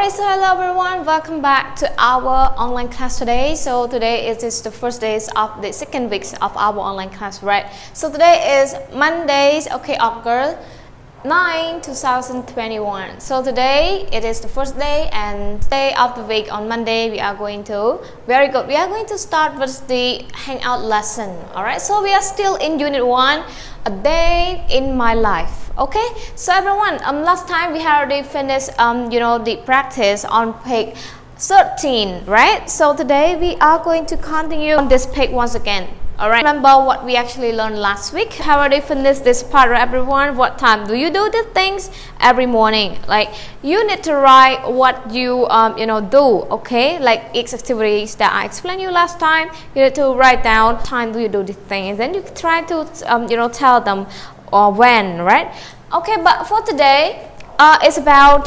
Alright, so hello everyone, welcome back to our online class today. So today is the first days of the second week of our online class, right? So today is Mondays, okay, August 9, 2021. So today it is the first day and day of the week. On Monday we are going to, very good, we are going to start with the hangout lesson. Alright, so we are still in Unit 1, a day in my life. Okay, so everyone, last time we had already finished the practice on page 13, right? So today we are going to continue on this page once again. Alright, remember what we actually learned last week? Have already finished this part, right, everyone? What time do you do the things every morning? Like you need to write what you do, okay? Like each activities that I explained you last time, you need to write down time do you do this thing, and then you try to tell them or when, right? Okay, but for today it's about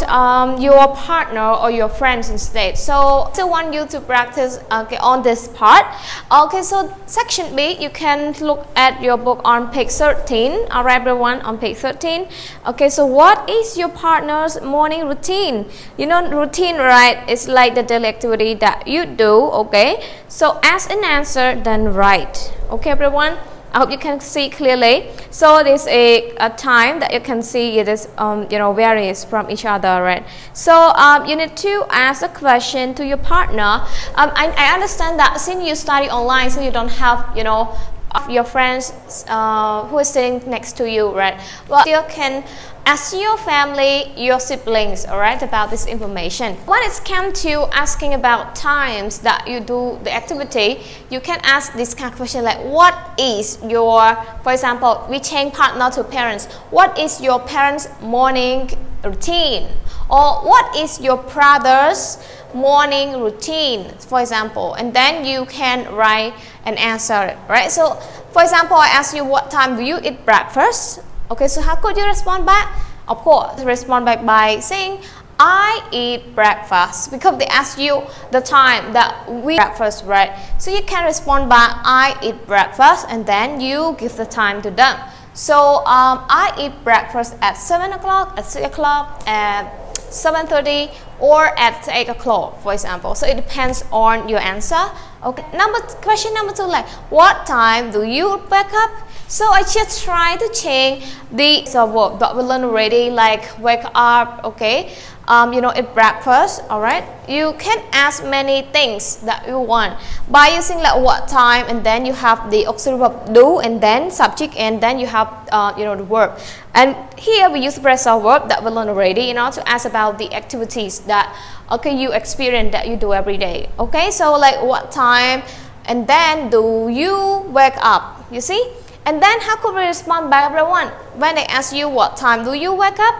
your partner or your friends instead. So I still want you to practice on this part. Okay, so section B, you can look at your book on page 13. Alright everyone, on page 13. Okay, so what is your partner's morning routine? You know routine, right? It's like the daily activity that you do. Okay, so ask and answer, then write. Okay everyone, I hope you can see clearly. So there's a time that you can see it is varies from each other, right? So you need to ask a question to your partner. I understand that since you study online, so you don't have your friends who is sitting next to you, right? Well, you can ask your family, your siblings, all right, about this information. When it's come to asking about times that you do the activity, you can ask this kind of question like, what is your, for example, we change partner to parents. What is your parents' morning routine? Or what is your brother's morning routine, for example? And then you can write an answer, right? So, for example, I ask you, what time do you eat breakfast? Okay, so how could you respond back? Of course, respond back by saying, I eat breakfast, because they ask you the time that we eat breakfast, right? So you can respond back, I eat breakfast, and then you give the time to them. So I eat breakfast at 7 o'clock, at 6 o'clock, at 7:30, or at 8 o'clock, for example. So it depends on your answer. Okay, question number 2, like, what time do you wake up? So I just try to change the verb that we learned already, like wake up, okay, eat breakfast. All right, you can ask many things that you want by using like what time, and then you have the auxiliary verb do, and then subject, and then you have the verb. And here we use phrasal verb that we learned already, to ask about the activities that you experience, that you do every day. Okay, so like what time, and then do you wake up? You see. And then how could we respond back, everyone? When they ask you what time do you wake up?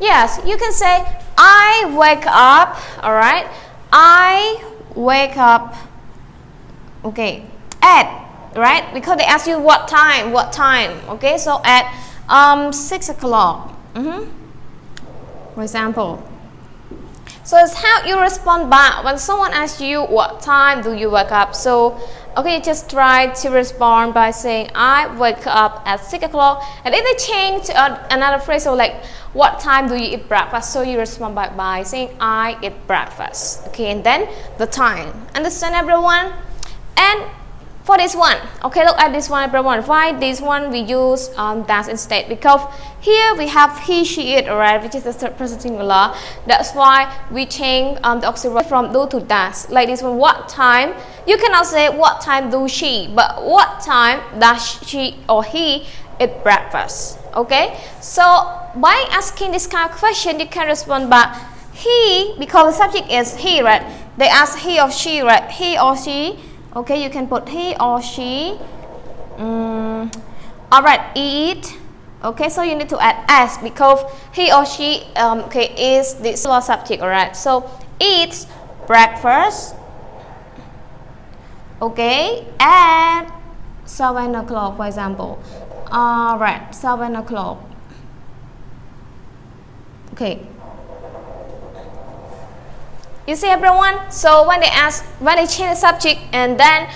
Yes, you can say, I wake up, alright? I wake up, okay, at, right? Because they ask you what time, okay? So at 6 o'clock, for example. So it's how you respond back when someone asks you what time do you wake up. So okay, just try to respond by saying I wake up at 6 o'clock. And if they change another phrase, so like what time do you eat breakfast? So you respond back by saying I eat breakfast. Okay, and then the time. Understand everyone? And for this one, okay, look at this one, everyone. Why this one we use that instead? Because here we have he, she, it, alright, which is the third person singular. That's why we change the auxiliary from do to das. Like this one, what time? You cannot say what time do she, but what time does she or he eat breakfast? Okay, so by asking this kind of question, you can respond back he, because the subject is he, right? They ask he or she, right? He or she. Okay, you can put he or she. Alright, eat. Okay, so you need to add s, because he or she is the singular subject. Alright, so eats breakfast, okay, at 7 o'clock, for example. Alright, 7 o'clock. Okay. You see everyone? So when they change the subject, and then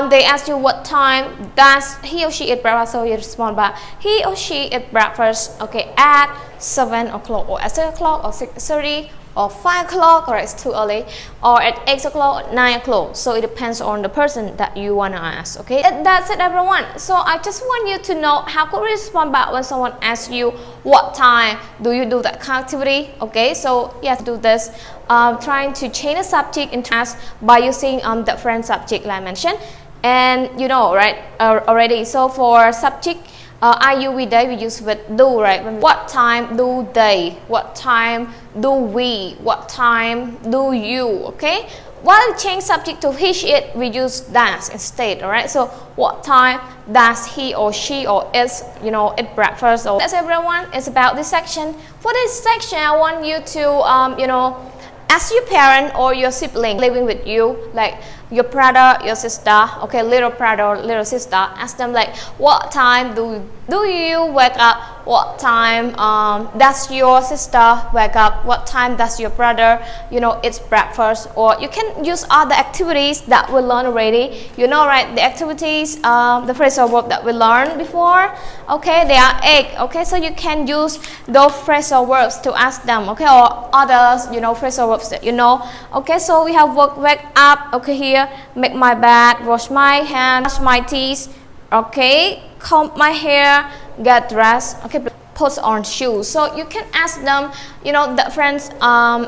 they ask you what time does he or she eat breakfast, so you respond back he or she eat breakfast, okay, at 7 o'clock, or at 6 o'clock, or 6:30, or 5 o'clock, or it's too early, or at 8 o'clock or 9 o'clock. So it depends on the person that you want to ask. Okay, that's it everyone. So I just want you to know how could we respond back when someone asks you what time do you do that kind of activity. Okay, so you have to do this, trying to change the subject into ask by using the friend subject like I mentioned. And you know, right, already. So for subject, are you, we, they, we use with do, right? What time do they? What time do we? What time do you? Okay. While change subject to he, it, we use does instead. All right. So what time does he or she or is, you know, eat breakfast? So that's everyone. It's about this section. For this section, I want you to, you know, ask your parent or your sibling living with you, like your brother, your sister, okay, little brother, little sister, ask them like, what time do you wake up? What time does your sister wake up? What time does your brother, you know, eat breakfast? Or you can use other activities that we learned already. You know, right? The activities, the phrasal verb that we learned before. Okay, they are 8. Okay, so you can use those phrasal verbs to ask them. Okay, or others, you know, phrasal verbs that you know. Okay, so we have wake up. Okay, here, make my bed, wash my hands, brush my teeth. Okay, comb my hair, get dressed. Okay, put on shoes. So you can ask them, you know, different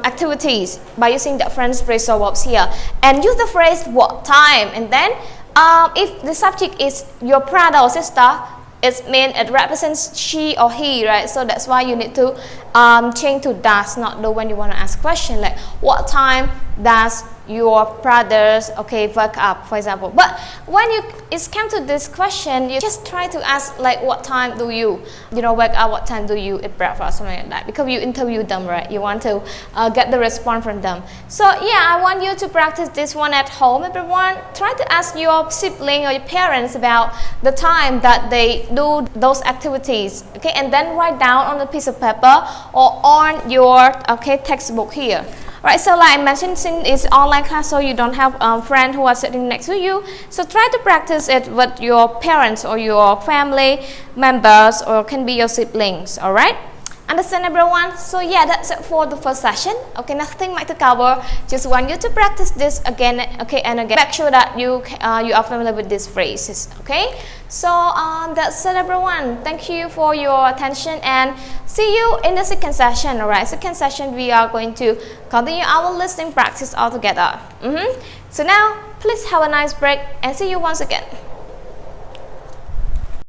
activities by using different phrasal verbs here, and use the phrase what time. And then if the subject is your brother or sister, it means it represents she or he, right? So that's why you need to change to does, not do when you want to ask question, like what time does your brothers, okay, wake up, for example. But when it's come to this question, you just try to ask like, what time do you know, wake up, what time do you eat breakfast, something like that, because you interview them, right? You want to get the response from them. So yeah, I want you to practice this one at home, everyone. Try to ask your sibling or your parents about the time that they do those activities, okay, and then write down on a piece of paper or on your, okay, textbook here. Right, so like I mentioned, since it's online class, so you don't have friends who are sitting next to you, so try to practice it with your parents or your family members, or can be your siblings. All right, understand everyone? So yeah, that's it for the first session. Okay, nothing much to cover. Just want you to practice this again, okay, and again. Make sure that you are familiar with these phrases. Okay, so that's it everyone. Thank you for your attention and see you in the second session. All right, second session we are going to continue our listening practice all together. So now please have a nice break and see you once again.